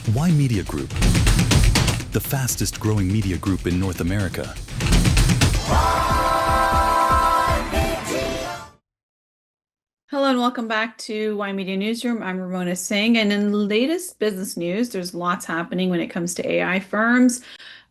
Why Media Group? The fastest growing media group in North America. Hello and welcome back to Y Media Newsroom. I'm Ramona Singh, and in the latest business news, there's lots happening when it comes to AI firms.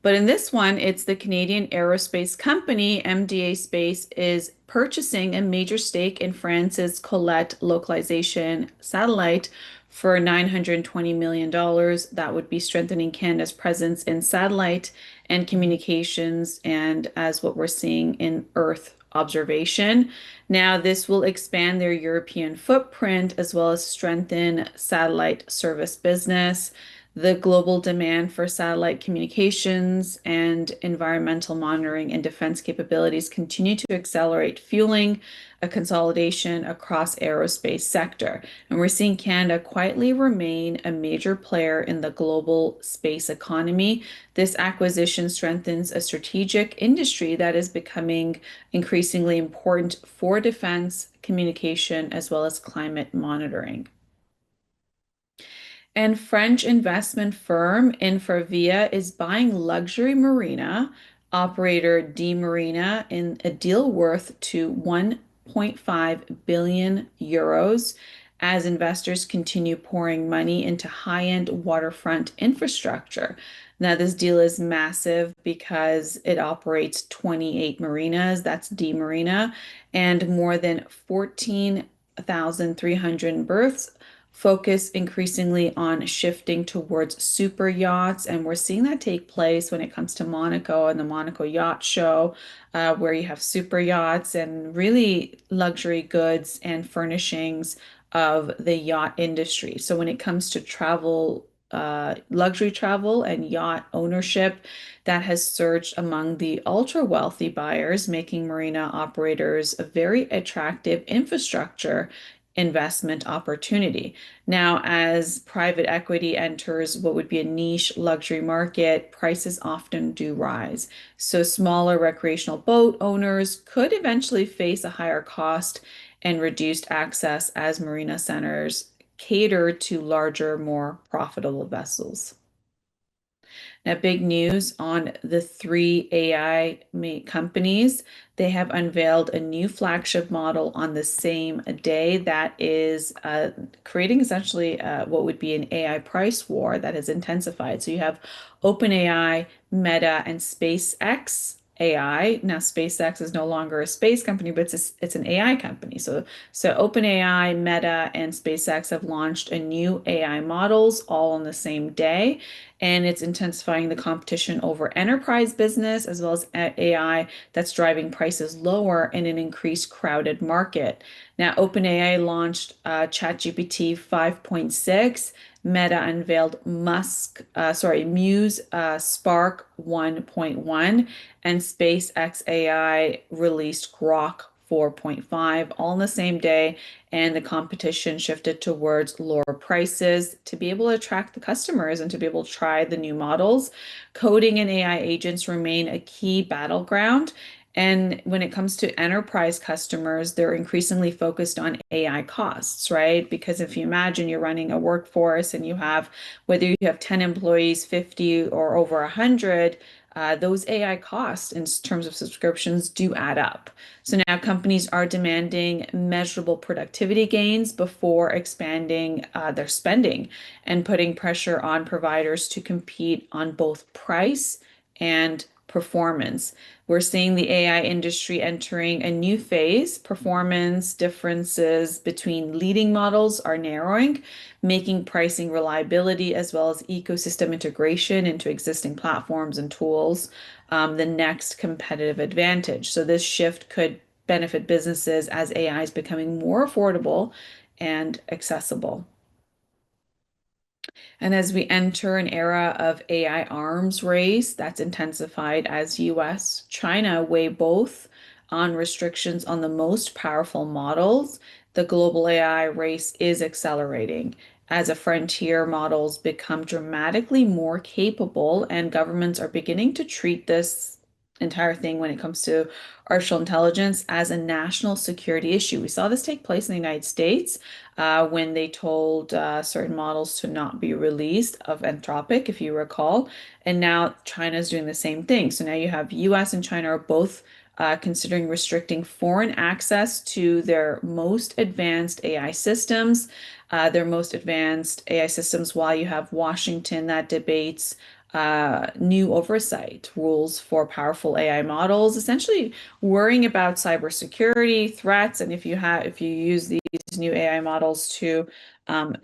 But in this one, it's the Canadian aerospace company MDA Space is purchasing a major stake in France's Colette localization satellite for $920 million. That would be strengthening Canada's presence in satellite and communications, and as what we're seeing in Earth observation. Now, this will expand their European footprint as well as strengthen satellite service business. The global demand for satellite communications and environmental monitoring and defense capabilities continue to accelerate, fueling a consolidation across aerospace sector. And we're seeing Canada quietly remain a major player in the global space economy. This acquisition strengthens a strategic industry that is becoming increasingly important for defense, communication, as well as climate monitoring. And French investment firm Infravia is buying luxury marina operator D Marina in a deal worth to 1.5 billion euros as investors continue pouring money into high-end waterfront infrastructure. Now, this deal is massive because it operates 28 marinas, that's D Marina, and more than 14,300 berths, focus increasingly on shifting towards super yachts. And we're seeing that take place when it comes to Monaco and the Monaco Yacht Show, where you have super yachts and really luxury goods and furnishings of the yacht industry. So when it comes to travel, luxury travel and yacht ownership, that has surged among the ultra wealthy buyers, making marina operators a very attractive infrastructure investment opportunity. Now, as private equity enters what would be a niche luxury market, prices often do rise. So, smaller recreational boat owners could eventually face a higher cost and reduced access as marina centers cater to larger, more profitable vessels. Now, big news on the three AI companies. They have unveiled a new flagship model on the same day that is creating essentially what would be an AI price war that has intensified. So you have OpenAI, Meta, and SpaceX. AI. Now, SpaceX is no longer a space company, but it's an AI company. So OpenAI, Meta, and SpaceX have launched a new AI models all on the same day, and it's intensifying the competition over enterprise business as well as AI that's driving prices lower in an increased crowded market. Now, OpenAI launched ChatGPT 5.6. Meta unveiled Muse Spark 1.1, and SpaceX AI released Grok 4.5 all in the same day, and the competition shifted towards lower prices to be able to attract the customers and to be able to try the new models. Coding and AI agents remain a key battleground. And when it comes to enterprise customers, they're increasingly focused on AI costs, right? Because if you imagine you're running a workforce and you have, whether you have 10 employees, 50, or over 100, those AI costs in terms of subscriptions do add up. So now companies are demanding measurable productivity gains before expanding their spending and putting pressure on providers to compete on both price and performance. We're seeing the AI industry entering a new phase. Performance differences between leading models are narrowing, making pricing reliability as well as ecosystem integration into existing platforms and tools the next competitive advantage. So this shift could benefit businesses as AI is becoming more affordable and accessible. And as we enter an era of AI arms race that's intensified as US, China weigh both on restrictions on the most powerful models, the global AI race is accelerating as a frontier models become dramatically more capable, and governments are beginning to treat this entire thing when it comes to artificial intelligence as a national security issue. We saw this take place in the United States when they told certain models to not be released of Anthropic, if you recall. And now China is doing the same thing. So now you have US and China are both considering restricting foreign access to their most advanced AI systems, while you have Washington that debates new oversight rules for powerful AI models, essentially worrying about cybersecurity threats. And if you use these new AI models to, um,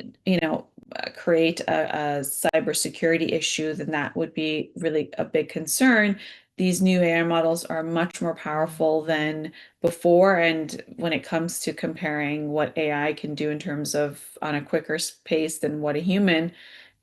create a cybersecurity issue, then that would be really a big concern. These new AI models are much more powerful than before. And when it comes to comparing what AI can do in terms of on a quicker pace than what a human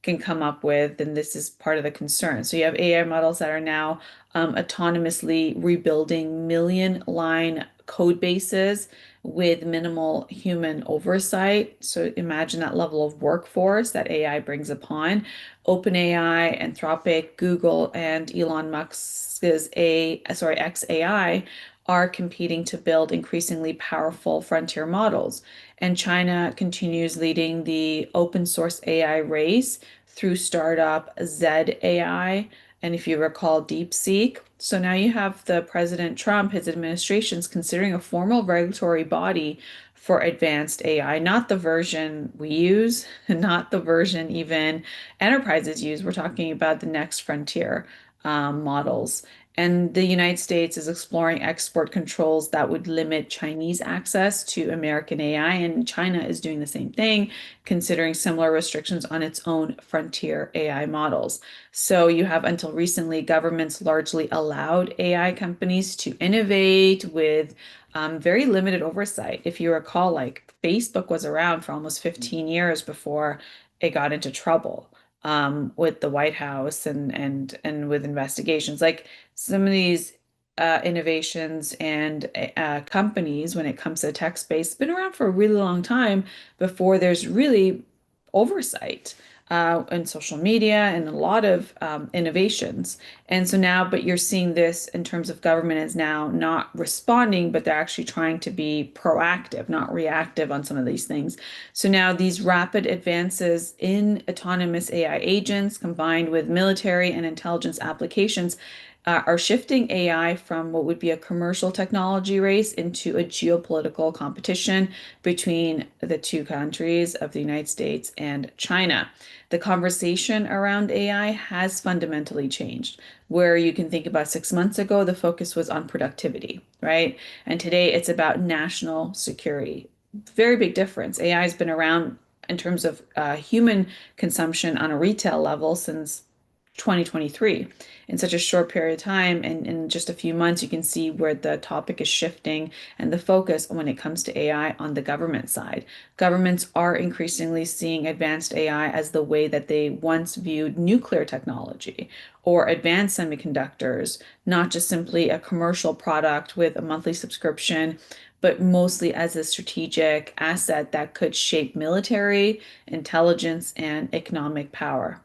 can come up with, then this is part of the concern. So you have AI models that are now autonomously rebuilding million line code bases with minimal human oversight. So imagine that level of workforce that AI brings upon. OpenAI, Anthropic, Google, and Elon Musk's xAI are competing to build increasingly powerful frontier models. And China continues leading the open source AI race through startup ZAI, and if you recall, DeepSeek. So now you have the President Trump, his administration's considering a formal regulatory body for advanced AI, not the version we use, not the version even enterprises use. We're talking about the next frontier models. And the United States is exploring export controls that would limit Chinese access to American AI, and China is doing the same thing, considering similar restrictions on its own frontier AI models. So you have until recently, governments largely allowed AI companies to innovate with very limited oversight. If you recall, like Facebook was around for almost 15 years before it got into trouble with the White House and with investigations. Like some of these innovations and companies, when it comes to tech space, been around for a really long time before there's really oversight in social media and a lot of innovations. And so now, but you're seeing this in terms of government is now not responding, but they're actually trying to be proactive, not reactive on some of these things. So now these rapid advances in autonomous AI agents combined with military and intelligence applications are shifting AI from what would be a commercial technology race into a geopolitical competition between the two countries of the United States and China. The conversation around AI has fundamentally changed. Where you can think about 6 months ago, the focus was on productivity, right? And today it's about national security. Very big difference. AI has been around in terms of human consumption on a retail level since 2023 in such a short period of time. And in just a few months, you can see where the topic is shifting and the focus when it comes to AI on the government side. Governments are increasingly seeing advanced AI as the way that they once viewed nuclear technology or advanced semiconductors, not just simply a commercial product with a monthly subscription, but mostly as a strategic asset that could shape military, intelligence, and economic power.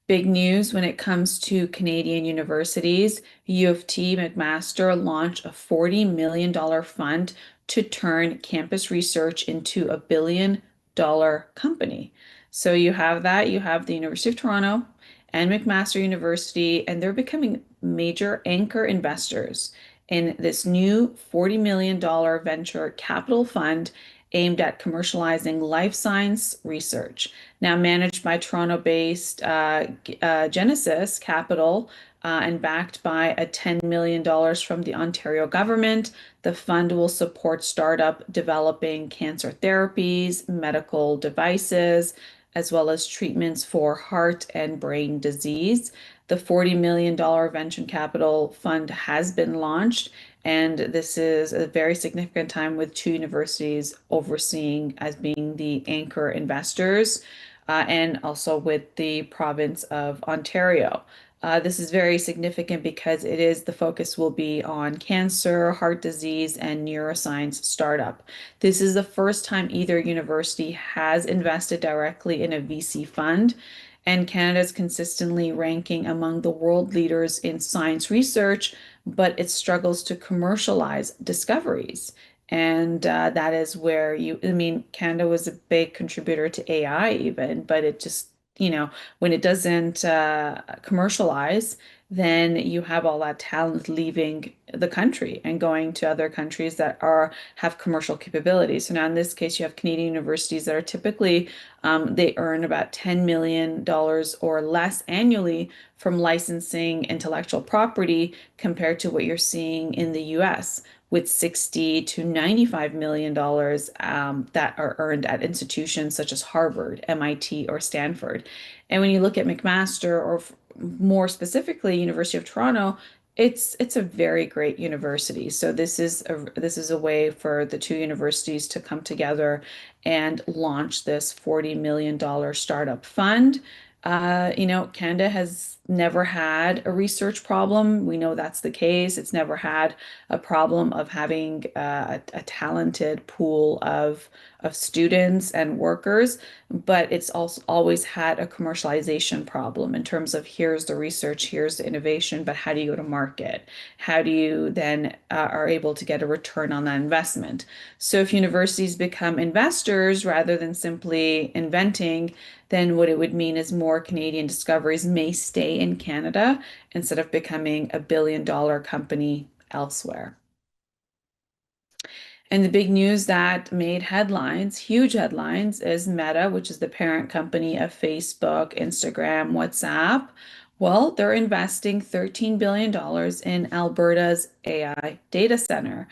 Big news when it comes to Canadian universities. U of T McMaster launched a $40 million fund to turn campus research into a $1 billion company. So you have that, you have the University of Toronto and McMaster University, and they're becoming major anchor investors in this new $40 million venture capital fund aimed at commercializing life science research. Now managed by Toronto-based Genesis Capital and backed by a $10 million from the Ontario government, the fund will support startup developing cancer therapies, medical devices, as well as treatments for heart and brain disease. The $40 million venture capital fund has been launched, and this is a very significant time with two universities overseeing as being the anchor investors, and also with the province of Ontario. This is very significant because the focus will be on cancer, heart disease, and neuroscience startup. This is the first time either university has invested directly in a VC fund. And Canada's consistently ranking among the world leaders in science research, but it struggles to commercialize discoveries. And that is where I mean, Canada was a big contributor to AI even, but it just, when it doesn't commercialize, then you have all that talent leaving the country and going to other countries that have commercial capabilities. So now in this case, you have Canadian universities that are typically they earn about $10 million or less annually from licensing intellectual property compared to what you're seeing in the US with 60 to $95 million that are earned at institutions such as Harvard, MIT, or Stanford. And when you look at McMaster or more specifically University of Toronto, it's a very great university. So this is a way for the two universities to come together and launch this $40 million startup fund. Canada has never had a research problem. We know that's the case. It's never had a problem of having a talented pool of students and workers, but it's also always had a commercialization problem in terms of here's the research, here's the innovation, but how do you go to market? How do you then are able to get a return on that investment? So if universities become investors rather than simply inventing, then what it would mean is more Canadian discoveries may stay in Canada instead of becoming a billion-dollar company elsewhere. And the big news that made headlines, huge headlines, is Meta, which is the parent company of Facebook, Instagram, WhatsApp. Well, they're investing $13 billion in Alberta's AI data center.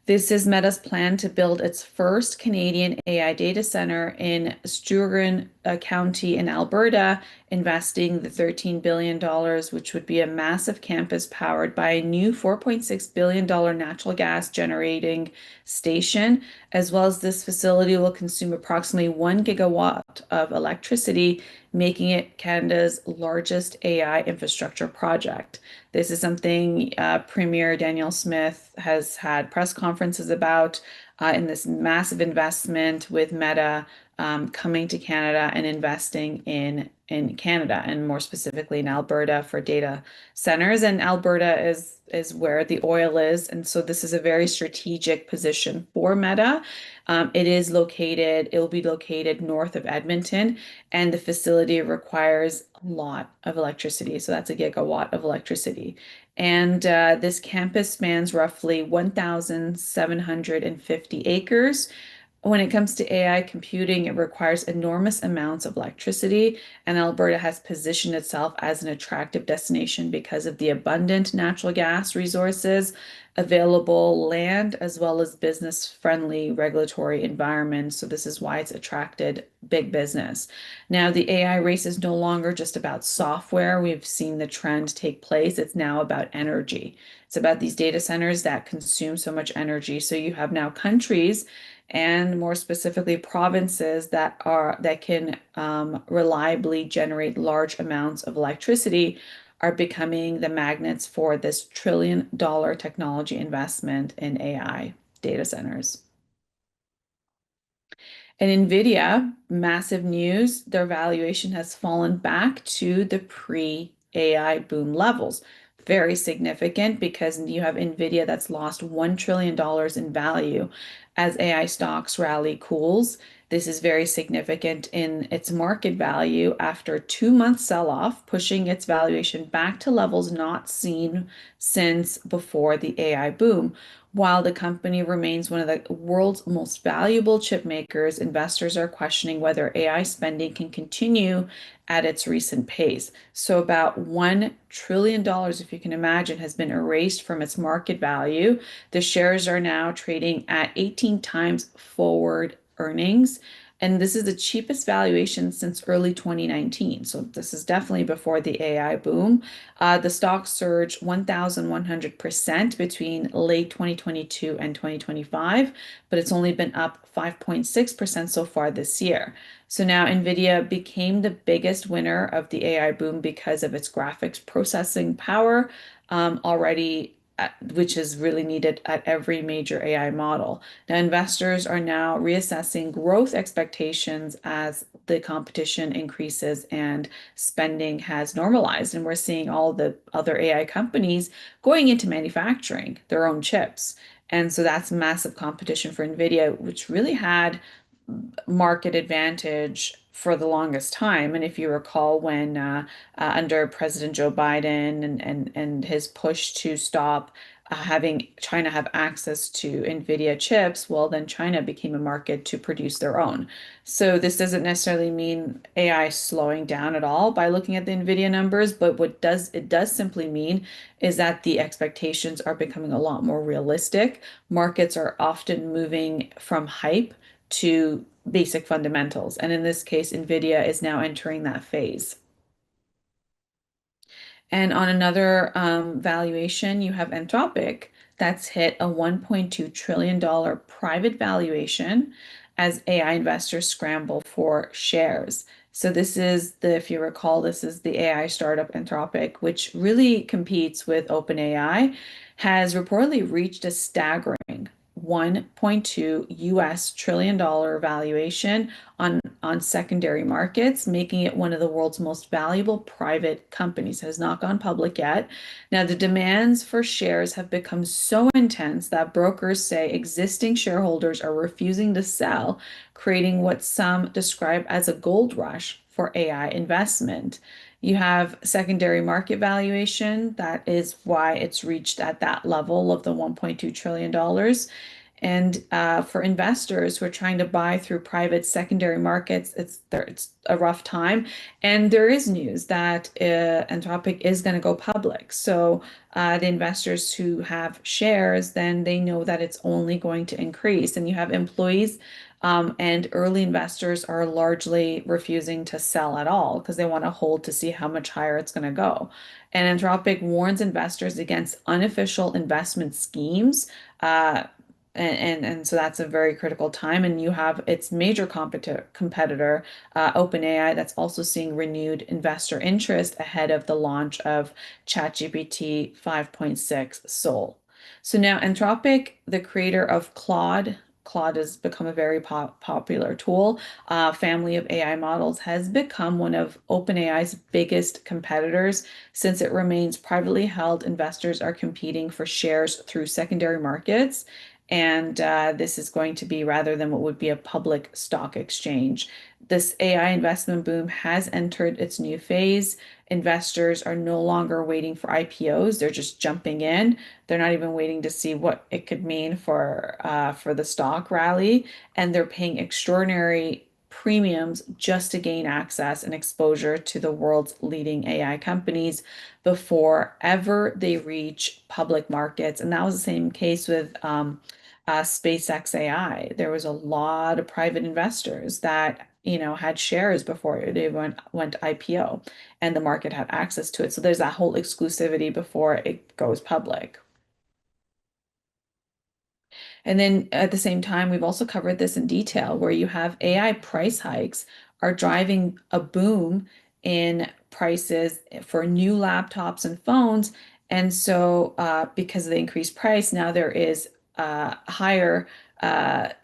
This is Meta's plan to build its first Canadian AI data center in Sturgeon County in Alberta, investing the $13 billion, which would be a massive campus powered by a new $4.6 billion natural gas generating station, as well as this facility will consume approximately 1 gigawatt of electricity, making it Canada's largest AI infrastructure project. This is something Premier Danielle Smith has had press conferences about in this massive investment with Meta coming to Canada and investing in Canada and more specifically in Alberta for data centers. And Alberta is where the oil is, and so this is a very strategic position for Meta. It will be located north of Edmonton, and the facility requires a lot of electricity. So that's a gigawatt of electricity. And this campus spans roughly 1,750 acres. When it comes to AI computing, it requires enormous amounts of electricity, and Alberta has positioned itself as an attractive destination because of the abundant natural gas resources, available land, as well as business-friendly regulatory environment. So this is why it's attracted big business. Now, the AI race is no longer just about software. We've seen the trend take place. It's now about energy. It's about these data centers that consume so much energy. So you have now countries and more specifically provinces that can reliably generate large amounts of electricity are becoming the magnets for this $1 trillion technology investment in AI data centers. And Nvidia, massive news, their valuation has fallen back to the pre-AI boom levels. Very significant because you have Nvidia that's lost $1 trillion in value as AI stocks rally cools. This is very significant in its market value after 2 months sell-off, pushing its valuation back to levels not seen since before the AI boom. While the company remains one of the world's most valuable chip makers, investors are questioning whether AI spending can continue at its recent pace. So about $1 trillion, if you can imagine, has been erased from its market value. The shares are now trading at 18 times forward earnings. And this is the cheapest valuation since early 2019. So this is definitely before the AI boom. The stock surged 1,100% between late 2022 and 2025, but it's only been up 5.6% so far this year. So now Nvidia became the biggest winner of the AI boom because of its graphics processing power. Already which is really needed at every major AI model. Now, investors are now reassessing growth expectations as the competition increases and spending has normalized. And we're seeing all the other AI companies going into manufacturing their own chips. And so that's massive competition for NVIDIA, which really had market advantage for the longest time. And if you recall, when under President Joe Biden and his push to stop having China have access to NVIDIA chips, well, then China became a market to produce their own. So this doesn't necessarily mean AI slowing down at all by looking at the NVIDIA numbers, but what does it does simply mean is that the expectations are becoming a lot more realistic. Markets are often moving from hype to basic fundamentals. And in this case, NVIDIA is now entering that phase. And on another valuation, you have Anthropic that's hit a $1.2 trillion private valuation as AI investors scramble for shares. So this is if you recall, this is the AI startup Anthropic, which really competes with OpenAI, has reportedly reached a staggering 1.2 US trillion dollar valuation on secondary markets, making it one of the world's most valuable private companies. It has not gone public yet. Now, the demands for shares have become so intense that brokers say existing shareholders are refusing to sell, creating what some describe as a gold rush for AI investment. You have secondary market valuation. That is why it's reached at that level of the $1.2 trillion dollars. And for investors who are trying to buy through private secondary markets, it's a rough time. And there is news that Anthropic is going to go public. So the investors who have shares, then they know that it's only going to increase. And you have employees and early investors are largely refusing to sell at all because they want to hold to see how much higher it's going to go. And Anthropic warns investors against unofficial investment schemes. And so that's a very critical time. And you have its major competitor, OpenAI, that's also seeing renewed investor interest ahead of the launch of ChatGPT 5.6 Soul. So now Anthropic, the creator of Claude has become a very popular tool. Family of AI models has become one of OpenAI's biggest competitors since it remains privately held. Investors are competing for shares through secondary markets. And this is going to be rather than what would be a public stock exchange. This AI investment boom has entered its new phase. Investors are no longer waiting for IPOs. They're just jumping in. They're not even waiting to see what it could mean for the stock rally. And they're paying extraordinary premiums just to gain access and exposure to the world's leading AI companies before ever they reach public markets. And that was the same case with SpaceX AI. There was a lot of private investors that, had shares before they went IPO and the market had access to it. So there's that whole exclusivity before it goes public. And then at the same time, we've also covered this in detail where you have AI price hikes are driving a boom in prices for new laptops and phones. And so, because of the increased price, now there is higher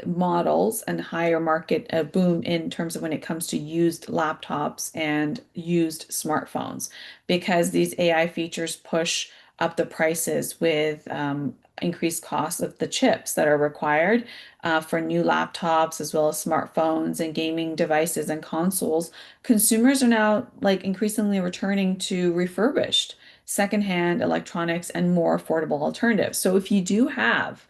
models and higher market boom in terms of when it comes to used laptops and used smartphones, because these AI features push up the prices with increased costs of the chips that are required for new laptops as well as smartphones and gaming devices and consoles. Consumers are now like increasingly returning to refurbished secondhand electronics and more affordable alternatives. So if you do have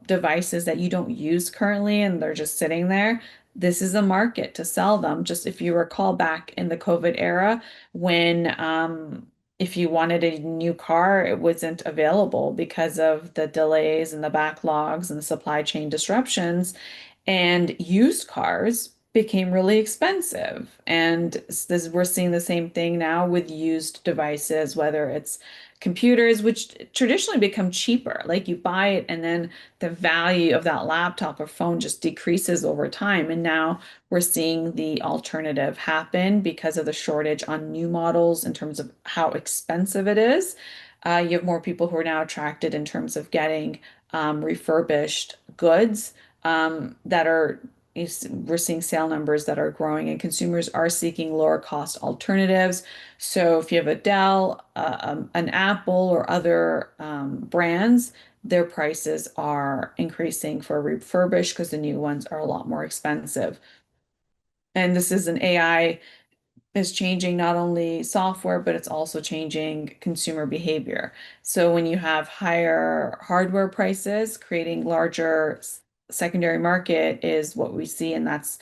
devices that you don't use currently and they're just sitting there, this is a market to sell them. Just if you recall back in the COVID era when if you wanted a new car, it wasn't available because of the delays and the backlogs and the supply chain disruptions. And used cars became really expensive. And we're seeing the same thing now with used devices, whether it's computers, which traditionally become cheaper. Like you buy it and then the value of that laptop or phone just decreases over time. And now we're seeing the alternative happen because of the shortage on new models in terms of how expensive it is. You have more people who are now attracted in terms of getting refurbished goods that are we're seeing sale numbers that are growing, and consumers are seeking lower cost alternatives. So if you have a Dell, an Apple, or other brands, their prices are increasing for refurbished because the new ones are a lot more expensive. And this is an AI is changing not only software, but it's also changing consumer behavior. So when you have higher hardware prices, creating larger secondary market is what we see, and that's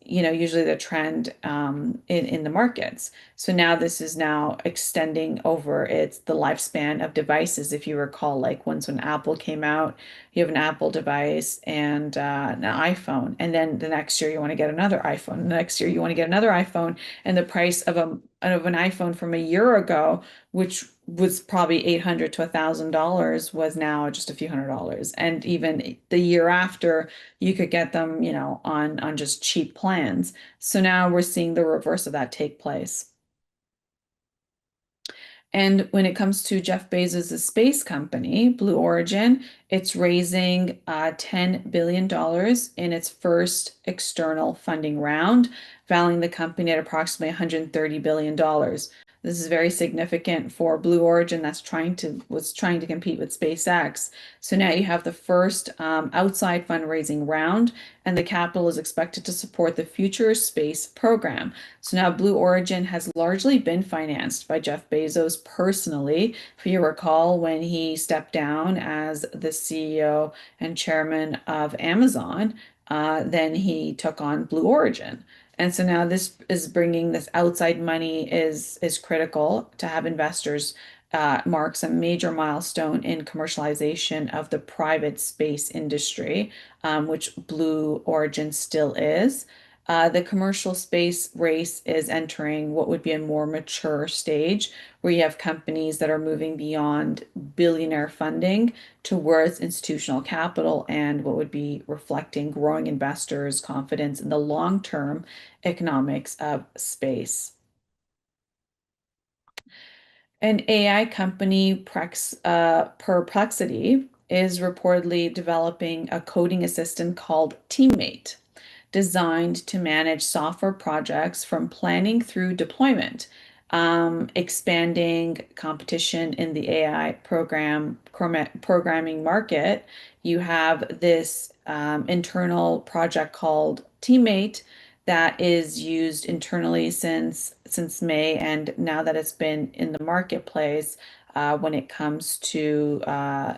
usually the trend in the markets. So now this is now extending over it's the lifespan of devices. If you recall, like once when Apple came out, you have an Apple device and an iPhone, and then the next year you want to get another iPhone. The next year you want to get another iPhone, and the price of an iPhone from a year ago, which was probably $800 to $1,000, was now just a few $100s. And even the year after, you could get them, on just cheap plans. So now we're seeing the reverse of that take place. And when it comes to Jeff Bezos' space company, Blue Origin, it's raising $10 billion in its first external funding round, valuing the company at approximately $130 billion. This is very significant for Blue Origin was trying to compete with SpaceX. So now you have the first outside fundraising round, and the capital is expected to support the future space program. So now Blue Origin has largely been financed by Jeff Bezos personally. If you recall, when he stepped down as the CEO and chairman of Amazon, then he took on Blue Origin. And so now this is bringing this outside money is critical to have investors marks a major milestone in commercialization of the private space industry, which Blue Origin still is. The commercial space race is entering what would be a more mature stage where you have companies that are moving beyond billionaire funding towards institutional capital and what would be reflecting growing investors' confidence in the long-term economics of space. An AI company, Perplexity, is reportedly developing a coding assistant called Teammate, designed to manage software projects from planning through deployment, expanding competition in the AI programming market. You have this internal project called Teammate that is used internally since May, and now that it's been in the marketplace, when it comes to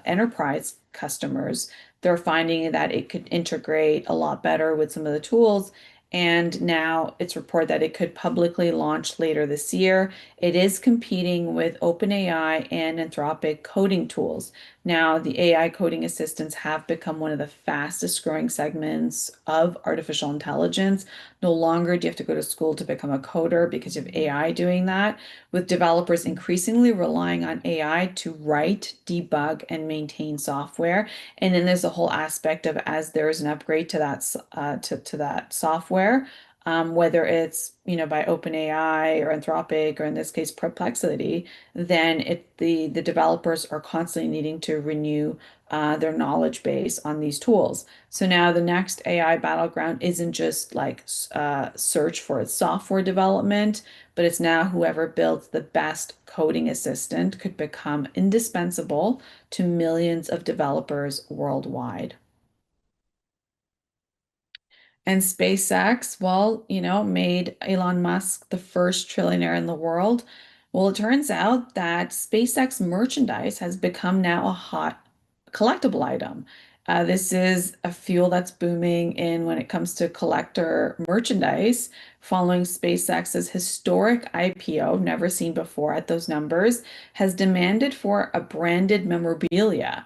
enterprise customers, they're finding that it could integrate a lot better with some of the tools. And now it's reported that it could publicly launch later this year. It is competing with OpenAI and Anthropic coding tools. Now, the AI coding assistants have become one of the fastest growing segments of artificial intelligence. No longer do you have to go to school to become a coder because you have AI doing that, with developers increasingly relying on AI to write, debug, and maintain software. And then there's a whole aspect of as there's an upgrade to that software, whether it's by OpenAI or Anthropic or in this case Perplexity, then the developers are constantly needing to renew their knowledge base on these tools. So now the next AI battleground isn't just like search for its software development, but it's now whoever builds the best coding assistant could become indispensable to millions of developers worldwide. And SpaceX, well, made Elon Musk the first trillionaire in the world. Well, it turns out that SpaceX merchandise has become now a hot collectible item. This is a fuel that's booming in when it comes to collector merchandise, following SpaceX's historic IPO, never seen before at those numbers, has demanded for a branded memorabilia.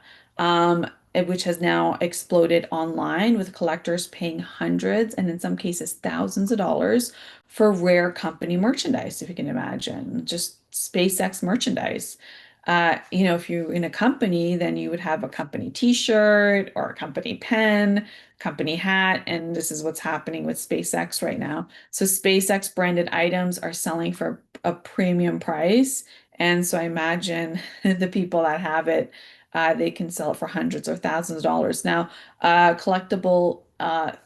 Which has now exploded online with collectors paying hundreds and in some cases thousands of dollars for rare company merchandise, if you can imagine, just SpaceX merchandise. If you're in a company, then you would have a company t-shirt or a company pen, company hat, and this is what's happening with SpaceX right now. So SpaceX branded items are selling for a premium price, And so I imagine the people that have it, they can sell it for hundreds or thousands of dollars. Now, collectible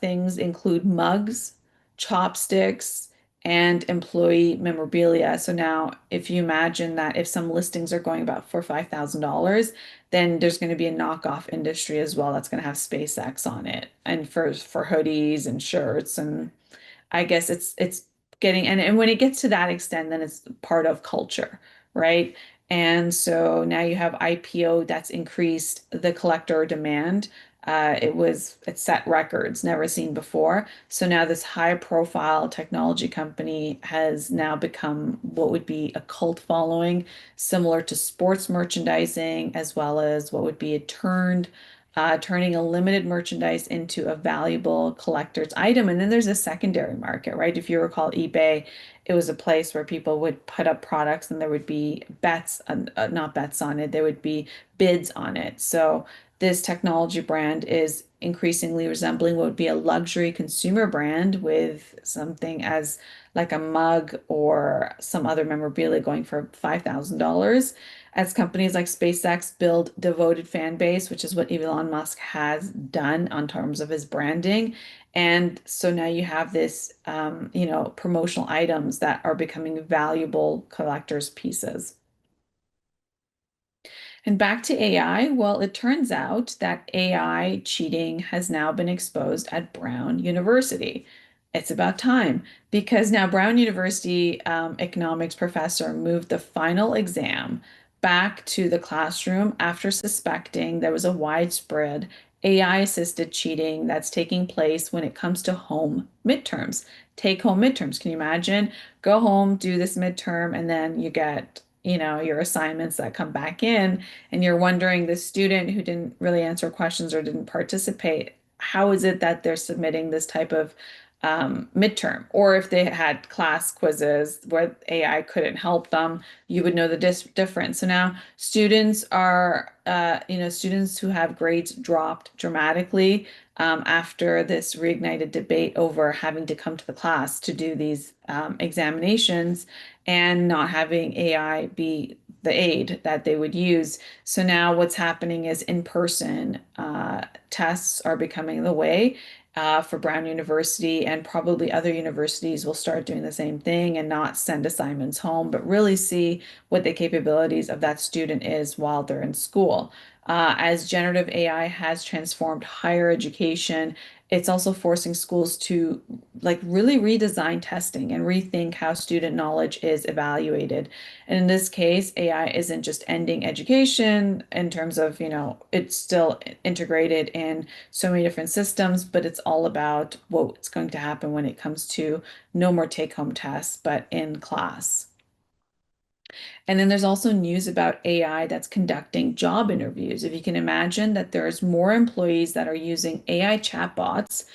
things include mugs, chopsticks, and employee memorabilia. So now, if you imagine that if some listings are going about for $5,000, then there's going to be a knockoff industry as well that's going to have SpaceX on it, and for hoodies and shirts, and I guess it's getting, and when it gets to that extent, then it's part of culture, right? And so now you have IPO that's increased the collector demand. It set records never seen before. So now this high profile technology company has now become what would be a cult following, similar to sports merchandising, as well as what would be a turning a limited merchandise into a valuable collector's item. And then there's a secondary market, right? If you recall eBay, it was a place where people would put up products and there would be bets, not bets on it, there would be bids on it. So this technology brand is increasingly resembling what would be a luxury consumer brand with something as like a mug or some other memorabilia going for $5,000 as companies like SpaceX build devoted fan base, which is what Elon Musk has done on terms of his branding. And so now you have this, promotional items that are becoming valuable collector's pieces. And back to AI, well, it turns out that AI cheating has now been exposed at Brown University. It's about time because now Brown University economics professor moved the final exam back to the classroom after suspecting there was a widespread AI-assisted cheating that's taking place when it comes to home midterms. Take home midterms. Can you imagine? Go home, do this midterm, and then you get, your assignments that come back in and you're wondering the student who didn't really answer questions or didn't participate, how is it that they're submitting this type of midterm? Or if they had class quizzes where AI couldn't help them, you would know the difference. So now students who have grades dropped dramatically after this reignited debate over having to come to the class to do these examinations and not having AI be the aid that they would use. So now what's happening is in-person tests are becoming the way for Brown University, and probably other universities will start doing the same thing and not send assignments home, but really see what the capabilities of that student is while they're in school. As generative AI has transformed higher education, it's also forcing schools to like really redesign testing and rethink how student knowledge is evaluated. And in this case, AI isn't just ending education in terms of, it's still integrated in so many different systems, but it's all about what's going to happen when it comes to no more take-home tests, but in class. And then there's also news about AI that's conducting job interviews. If you can imagine that there's more employees that are using AI chatbots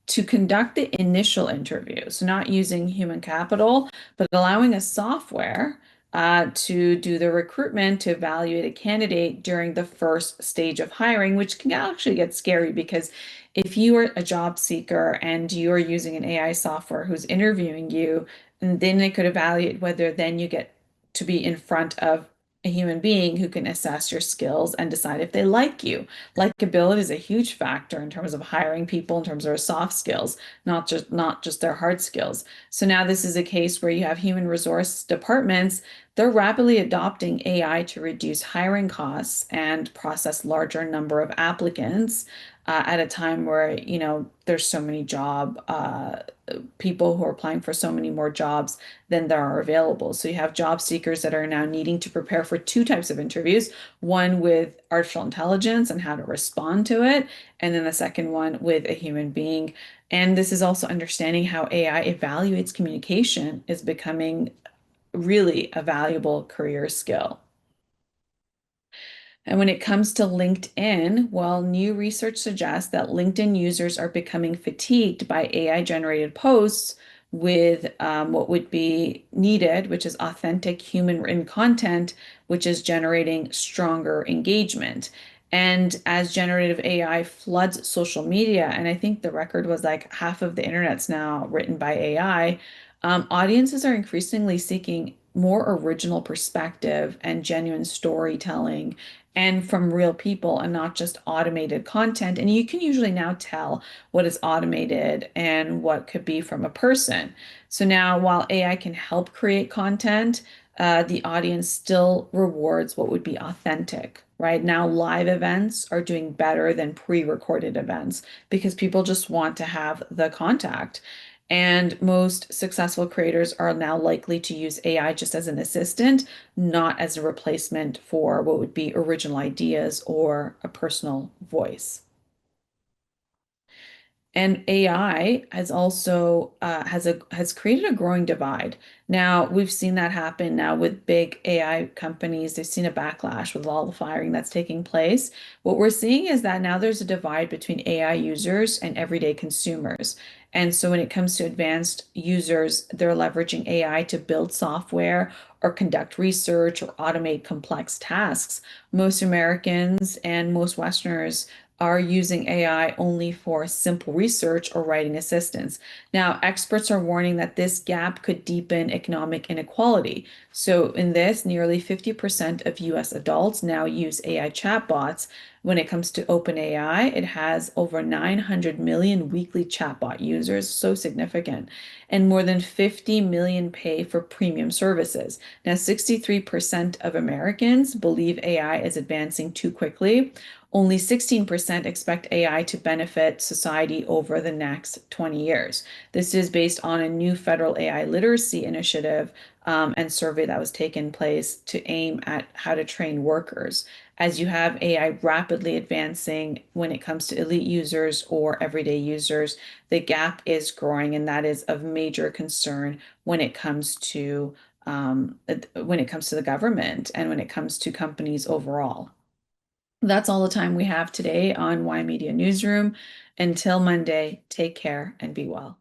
to conduct the initial interview. So not using human capital, but allowing a software to do the recruitment to evaluate a candidate during the first stage of hiring, which can actually get scary because if you are a job seeker and you're using an AI software who's interviewing you, and then they could evaluate whether then you get to be in front of a human being who can assess your skills and decide if they like you. Likability is a huge factor in terms of hiring people, in terms of their soft skills, not just their hard skills. So now this is a case where you have human resource departments, they're rapidly adopting AI to reduce hiring costs and process larger number of applicants at a time where, there's so many people who are applying for so many more jobs than there are available. So you have job seekers that are now needing to prepare for two types of interviews, one with artificial intelligence and how to respond to it, and then the second one with a human being. And this is also understanding how AI evaluates communication is becoming really a valuable career skill. And when it comes to LinkedIn, well, new research suggests that LinkedIn users are becoming fatigued by AI generated posts with what would be needed, which is authentic human written content, which is generating stronger engagement. And as generative AI floods social media, and I think the record was like half of the internet's now written by AI, audiences are increasingly seeking more original perspective and genuine storytelling and from real people and not just automated content. And you can usually now tell what is automated and what could be from a person. So now, while AI can help create content, the audience still rewards what would be authentic. Right now, live events are doing better than pre-recorded events because people just want to have the contact. And most successful creators are now likely to use AI just as an assistant, not as a replacement for what would be original ideas or a personal voice. And AI has also has created a growing divide. Now we've seen that happen now with big AI companies. They've seen a backlash with all the firing that's taking place. What we're seeing is that now there's a divide between AI users and everyday consumers. And so when it comes to advanced users, they're leveraging AI to build software or conduct research or automate complex tasks. Most Americans and most Westerners are using AI only for simple research or writing assistance. Now, experts are warning that this gap could deepen economic inequality. So, in this, nearly 50% of US adults now use AI chatbots. When it comes to OpenAI, it has over 900 million weekly chatbot users, so significant, and more than 50 million pay for premium services. Now, 63% of Americans believe AI is advancing too quickly. Only 16% expect AI to benefit society over the next 20 years. This is based on a new federal AI literacy initiative and survey that was taken place to aim at how to train workers. As you have AI rapidly advancing when it comes to elite users or everyday users, the gap is growing, and that is of major concern when it comes to the government and when it comes to companies overall. That's all the time we have today on Y Media Newsroom. Until Monday, take care and be well.